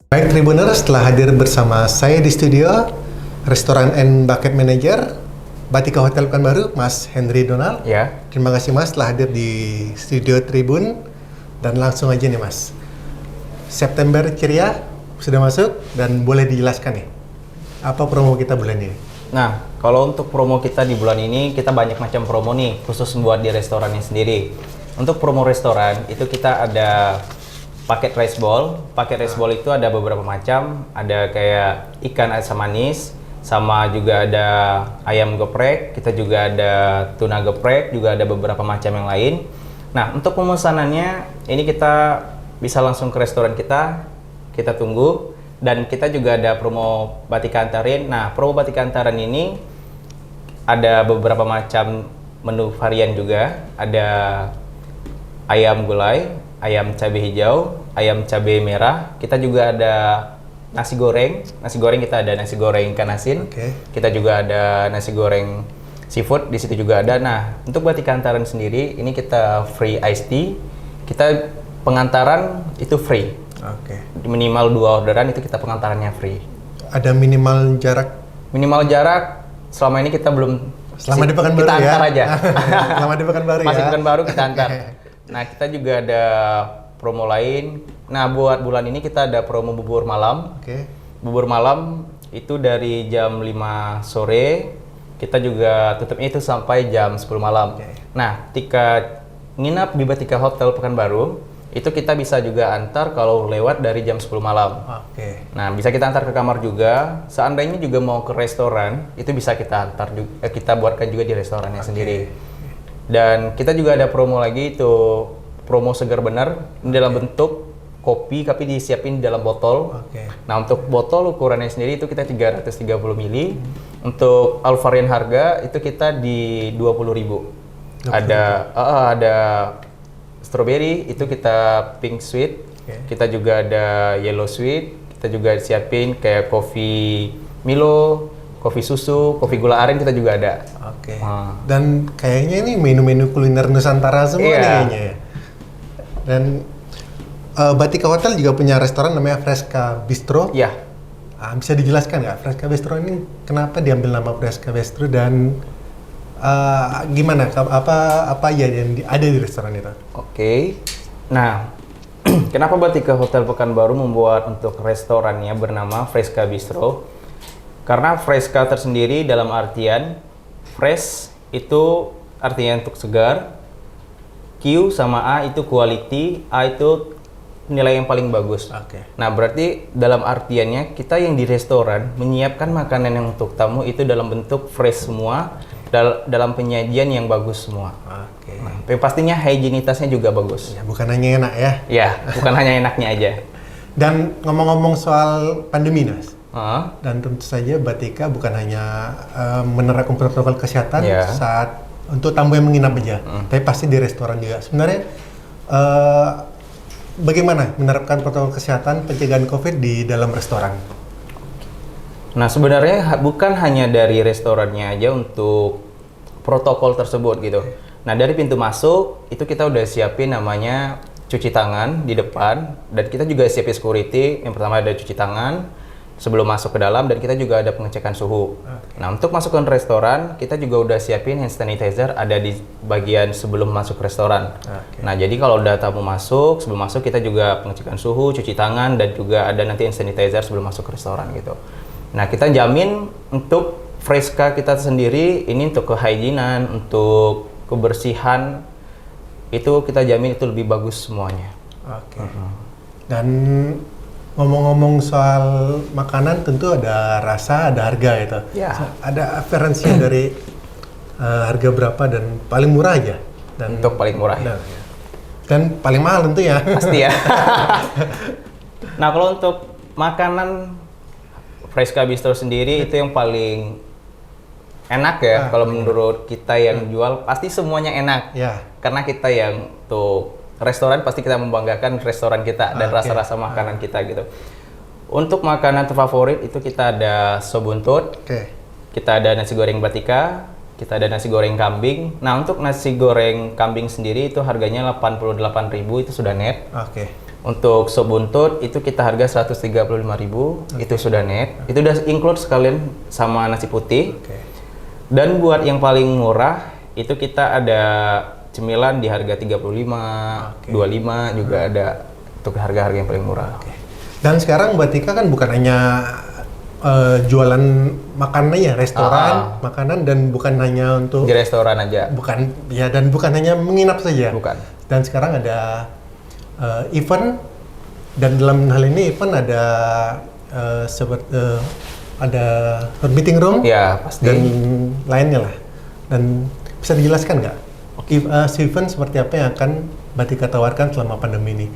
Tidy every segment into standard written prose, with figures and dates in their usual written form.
Baik Tribuner, setelah hadir bersama saya di studio, Restoran and Bucket Manager, Batika Hotel Pekanbaru, Mas Henry Donald. Ya. Terima kasih Mas telah hadir di studio Tribun. Dan langsung aja nih Mas, September ceria sudah masuk dan boleh dijelaskan nih, apa promo kita bulan ini? Nah, kalau untuk promo kita di bulan ini, kita banyak macam promo nih, khusus buat di restorannya sendiri. Untuk promo restoran, itu kita ada paket rice bowl. Paket rice bowl itu ada beberapa macam, ada kayak ikan asam manis, sama juga ada ayam geprek, kita juga ada tuna geprek, juga ada beberapa macam yang lain. Nah, untuk pemesanannya, ini kita bisa langsung ke restoran kita tunggu. Dan kita juga ada promo Batika Antarin. Nah, promo Batika Antarin ini ada beberapa macam menu varian juga. Ada ayam gulai, ayam cabai hijau, ayam cabai merah. Kita juga ada nasi goreng. Nasi goreng kita ada nasi goreng ikan asin. Kita juga ada nasi goreng seafood, di situ juga ada. Nah, untuk Batika Antarin sendiri, ini kita free iced tea. Kita pengantaran itu free. Minimal 2 orderan itu kita pengantarannya free. Ada minimal jarak? Minimal jarak selama ini kita belum. Selama di Pekanbaru kita antar aja. Selama di Pekanbaru ya. Masih Pekanbaru kita antar. Nah, kita juga ada promo lain. Nah, buat bulan ini kita ada promo bubur malam. Bubur malam itu dari jam 5 sore. Kita juga tutupnya itu sampai jam 10 malam. Nah, ketika nginap di Batika Hotel Pekanbaru, itu kita bisa juga antar kalau lewat dari jam 10 malam. Nah, bisa kita antar ke kamar juga. Seandainya juga mau ke restoran, itu bisa kita antar juga, kita buatkan juga di restorannya sendiri. Dan kita juga ada promo lagi, itu promo segar benar. Ini dalam bentuk kopi, tapi disiapin di dalam botol. Nah, untuk botol ukurannya sendiri itu kita 330 ml. Untuk all varian harga itu kita di 20.000. Ada strawberry, itu kita pink sweet. Kita juga ada yellow sweet. Kita juga siapin kayak kopi Milo, kopi susu, kopi gula aren kita juga ada. Dan kayaknya ini menu-menu kuliner Nusantara semua nih kayaknya ya. Dan Batika Hotel juga punya restoran namanya Fresca Bistro. Bisa dijelaskan nggak Fresca Bistro ini kenapa diambil nama Fresca Bistro dan gimana apa aja yang ada di restoran itu? Nah, kenapa Batika Hotel Pekanbaru membuat untuk restorannya bernama Fresca Bistro? Karena Fresca tersendiri dalam artian fresh itu artinya untuk segar, Q sama A itu quality, A itu nilai yang paling bagus. Nah, berarti dalam artiannya kita yang di restoran menyiapkan makanan yang untuk tamu itu dalam bentuk fresh semua, dalam penyajian yang bagus semua. Nah, pastinya higienitasnya juga bagus. Bukan hanya enak ya? Ya, bukan hanya enaknya aja. Dan ngomong-ngomong soal pandemi, Mas. Dan tentu saja Batika bukan hanya menerapkan protokol kesehatan saat untuk tamu yang menginap aja, tapi pasti di restoran juga. Sebenarnya bagaimana menerapkan protokol kesehatan pencegahan COVID di dalam restoran? Nah, sebenarnya bukan hanya dari restorannya aja untuk protokol tersebut gitu. Nah, dari pintu masuk itu kita udah siapin namanya cuci tangan di depan, dan kita juga siapin security. Yang pertama ada cuci tangan sebelum masuk ke dalam, dan kita juga ada pengecekan suhu. Nah, untuk masuk ke restoran kita juga udah siapin hand sanitizer ada di bagian sebelum masuk restoran. Nah, jadi kalau udah tamu masuk, sebelum masuk kita juga pengecekan suhu, cuci tangan, dan juga ada nanti hand sanitizer sebelum masuk ke restoran gitu. Nah, kita jamin untuk Fresca kita sendiri ini untuk kehigienan, untuk kebersihan itu kita jamin itu lebih bagus semuanya. Dan ngomong-ngomong soal makanan, tentu ada rasa, ada harga itu. Ada referensi dari harga berapa dan paling murah aja. Dan untuk paling murah. Dan paling mahal tentu ya. Pasti ya. Nah, kalau untuk makanan Fresca Bistro sendiri itu yang paling enak ya. Kalau menurut kita yang jual pasti semuanya enak. Karena kita yang tuh restoran pasti kita membanggakan restoran kita dan rasa-rasa makanan kita gitu. Untuk makanan terfavorit itu kita ada sop buntut, kita ada nasi goreng Batika, kita ada nasi goreng kambing. Nah, untuk nasi goreng kambing sendiri itu harganya 88.000 itu sudah net. Untuk sop buntut itu kita harga 135.000, itu sudah net. Itu udah include sekalian sama nasi putih. Dan buat yang paling murah itu kita ada cemilan di harga 35, 25 juga ada untuk harga-harga yang paling murah. Dan sekarang Mbak Tika kan bukan hanya jualan makanan ya, restoran, makanan, dan bukan hanya untuk di restoran aja. Dan bukan hanya menginap saja. Bukan. Dan sekarang ada event, dan dalam hal ini event ada ada meeting room, ya pasti, dan lainnya lah. Dan bisa dijelaskan nggak event seperti apa yang akan Mbak Tika tawarkan selama pandemi ini?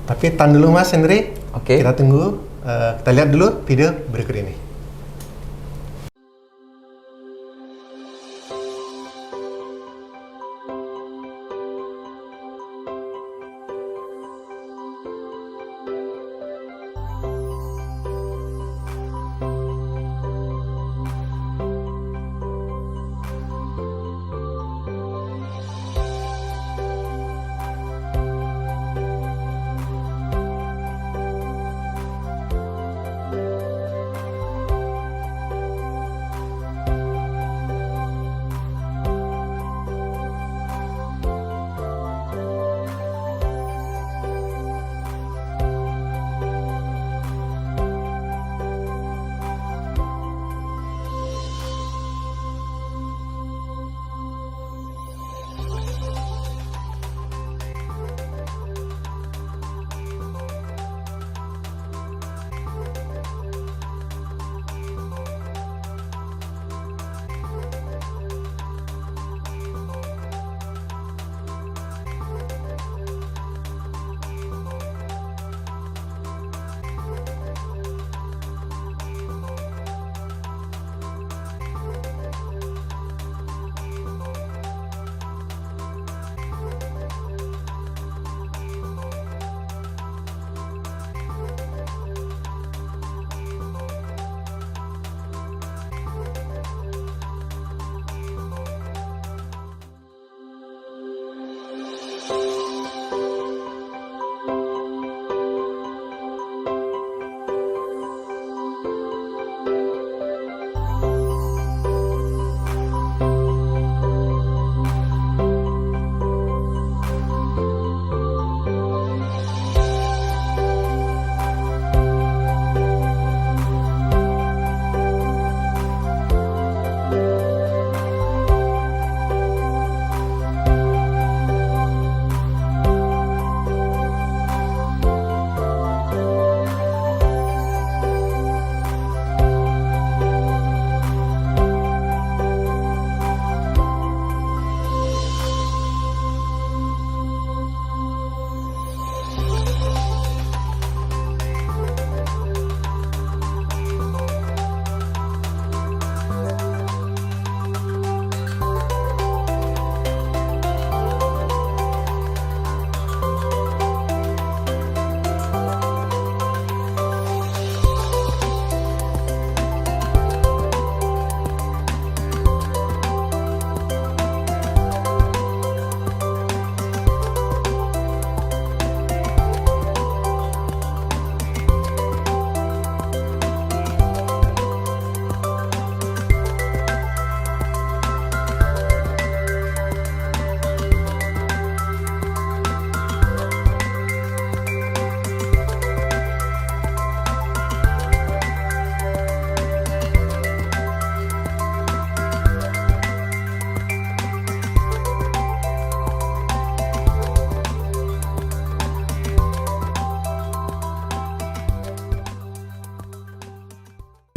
Tapi tahan dulu Mas Henry, kita tunggu, kita lihat dulu video berikut ini.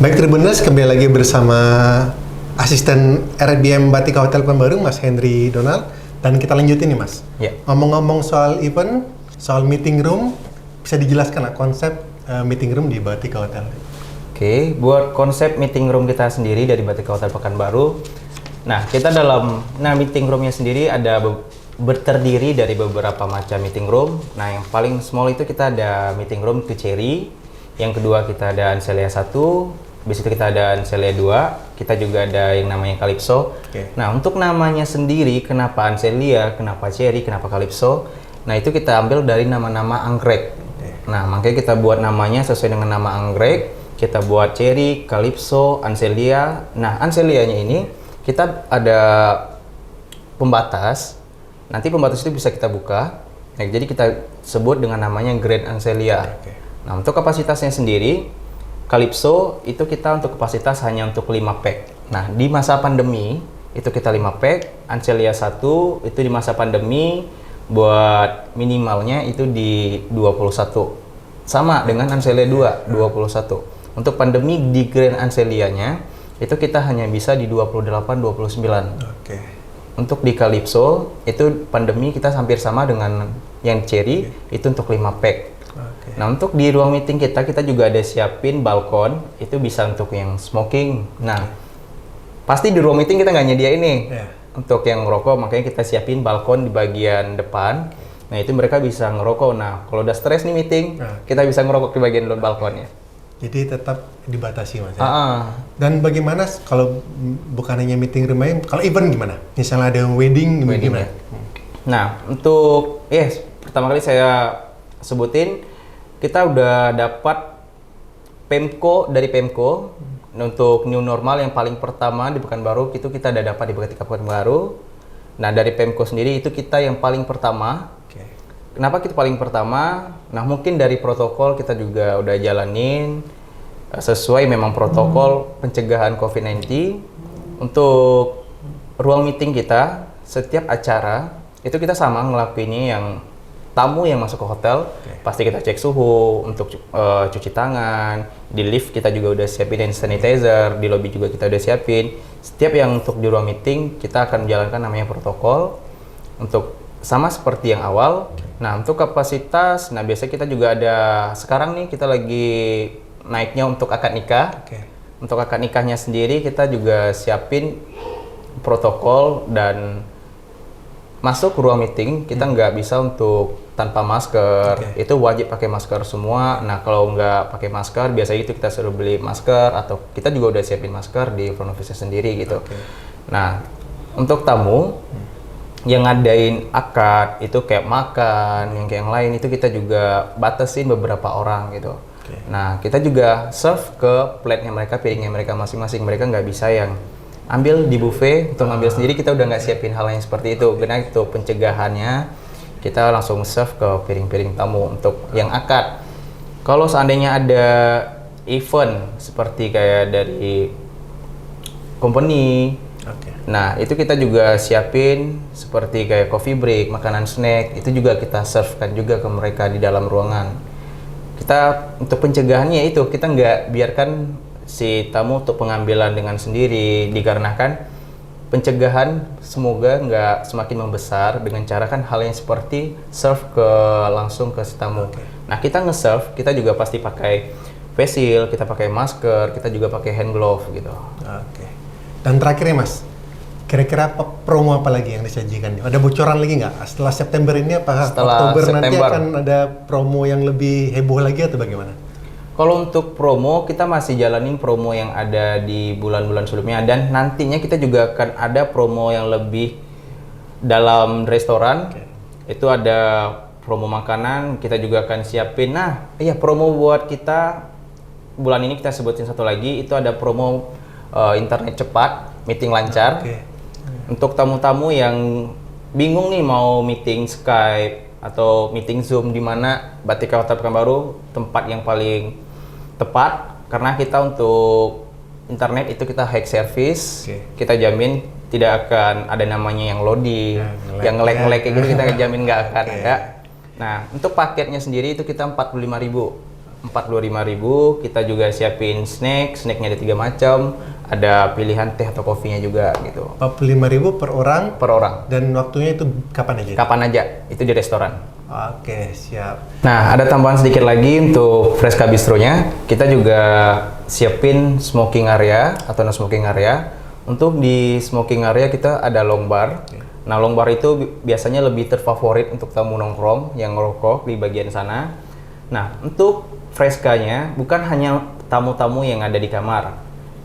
Baik Tribuners, kembali lagi bersama asisten RBM Mbak Tika Hotel Pekanbaru, Mas Henry Donald. Dan kita lanjutin nih Mas. Ngomong-ngomong soal event, soal meeting room, bisa dijelaskan lah konsep meeting room di Mbak Tika Hotel? Oke, buat konsep meeting room kita sendiri dari Mbak Tika Hotel Pekanbaru. Nah, kita meeting roomnya sendiri ada terdiri dari beberapa macam meeting room. Nah, yang paling small itu kita ada meeting room itu Cherry. Yang kedua kita ada Ancelia 1. Habis itu kita ada Ancelia 2, kita juga ada yang namanya Calypso. Nah, untuk namanya sendiri, kenapa Ancelia, kenapa Cherry, kenapa Calypso? Nah, itu kita ambil dari nama-nama anggrek. Nah, makanya kita buat namanya sesuai dengan nama anggrek. Kita buat cherry, calypso, anselia. Nah, anselianya ini kita ada pembatas. Nanti pembatas itu bisa kita buka. Nah, jadi kita sebut dengan namanya Grand Anselia. Nah, untuk kapasitasnya sendiri, calypso itu kita untuk kapasitas hanya untuk 5 pack. Nah, di masa pandemi itu kita 5 pack. Anselia 1 itu di masa pandemi buat minimalnya itu di 21. Sama dengan Anselia 2, 21. Untuk pandemi di Grand Anselianya itu kita hanya bisa di 28, 29. Untuk di Calypso itu pandemi kita hampir sama dengan yang cherry, itu untuk 5 pack. Nah, untuk di ruang meeting kita juga ada siapin balkon, itu bisa untuk yang smoking. Nah, pasti di ruang meeting kita nggak nyediain nih untuk yang ngerokok, makanya kita siapin balkon di bagian depan. Nah, itu mereka bisa ngerokok. Nah, kalau udah stres nih meeting, kita bisa ngerokok di bagian balkonnya. Jadi tetap dibatasi, Mas. Dan bagaimana kalau bukan hanya meeting room, kalau event gimana? Misalnya ada wedding gimana? Nah, untuk pertama kali saya sebutin, kita udah dapat dari Pemko untuk new normal yang paling pertama di Pekanbaru, itu kita udah dapat di Pekanbaru. Nah, dari Pemko sendiri itu kita yang paling pertama. Kenapa kita paling pertama? Nah, mungkin dari protokol kita juga udah jalanin sesuai memang protokol pencegahan COVID-19. Untuk ruang meeting kita, setiap acara itu kita sama ngelakuinnya, yang tamu yang masuk ke hotel pasti kita cek suhu, untuk cuci tangan, di lift kita juga udah siapin hand sanitizer, di lobby juga kita udah siapin. Setiap yang untuk di ruang meeting kita akan menjalankan namanya protokol untuk sama seperti yang awal. Nah, untuk kapasitas, nah biasanya kita juga ada, sekarang nih kita lagi naiknya untuk akad nikah. Untuk akad nikahnya sendiri kita juga siapin protokol, dan masuk ke ruang meeting kita nggak bisa untuk tanpa masker. Itu wajib pakai masker semua. Nah, kalau nggak pakai masker, biasanya itu kita suruh beli masker, atau kita juga udah siapin masker di front office sendiri gitu. Nah, untuk tamu yang ngadain akad itu kayak makan, yang lain itu kita juga batasin beberapa orang gitu. Nah, kita juga serve ke plate-nya mereka, piringnya mereka masing-masing. Mereka nggak bisa yang ambil di buffet, untuk ngambil sendiri kita udah nggak siapin hal yang seperti itu. Karena itu pencegahannya, kita langsung serve ke piring-piring tamu untuk yang akad. Kalau seandainya ada event seperti kayak dari company, nah itu kita juga siapin seperti kayak coffee break, makanan snack, itu juga kita servekan juga ke mereka di dalam ruangan. Kita untuk pencegahannya itu, kita nggak biarkan si tamu untuk pengambilan dengan sendiri, dikarenakan pencegahan semoga nggak semakin membesar dengan cara kan hal yang seperti serve langsung ke si tamu. Nah, kita nge-serve, kita juga pasti pakai face shield, kita pakai masker, kita juga pakai hand glove gitu. Dan terakhir ya Mas, kira-kira promo apa lagi yang disajikan? Ada bocoran lagi nggak? Setelah September ini, apakah Oktober nanti akan ada promo yang lebih heboh lagi atau bagaimana? Kalau untuk promo, kita masih jalanin promo yang ada di bulan-bulan sebelumnya, dan nantinya kita juga akan ada promo yang lebih dalam restoran. Itu ada promo makanan, kita juga akan siapin. Nah, promo buat kita bulan ini kita sebutin satu lagi, itu ada promo internet cepat, meeting lancar. Untuk tamu-tamu yang bingung nih mau meeting Skype atau meeting Zoom, di mana Batika Hotel Pekanbaru tempat yang paling tepat, karena kita untuk internet itu kita high service. Kita jamin tidak akan ada namanya yang loading, yang nge-lag kayak gitu, kita jamin nggak akan ada. Nah, untuk paketnya sendiri itu kita 45.000. Kita juga siapin snacknya ada 3 macam, ada pilihan teh atau kopinya juga gitu. 45.000 per orang? Per orang. Dan waktunya itu kapan aja? Kapan aja, itu di restoran. Siap. Nah, ada tambahan sedikit lagi untuk Fresca Bistro-nya. Kita juga siapin smoking area atau no smoking area. Untuk di smoking area kita ada long bar. Nah, long bar itu biasanya lebih terfavorit untuk tamu nongkrong yang ngerokok di bagian sana. Nah, untuk Fresca-nya bukan hanya tamu-tamu yang ada di kamar.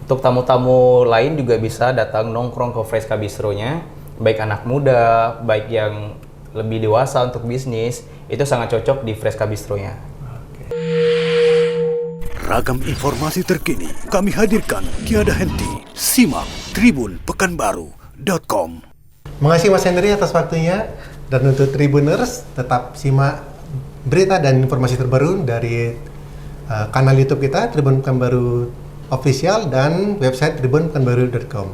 Untuk tamu-tamu lain juga bisa datang nongkrong ke Fresca Bistro-nya. Baik anak muda, baik yang lebih dewasa untuk bisnis, itu sangat cocok di Fresca Bistro-nya. Ragam informasi terkini kami hadirkan tiada henti. Simak tribunpekanbaru.com. Makasih Mas Henry atas waktunya, dan untuk Tribuners tetap simak berita dan informasi terbaru dari kanal YouTube kita Tribun Pekanbaru Official dan website tribunpekanbaru.com.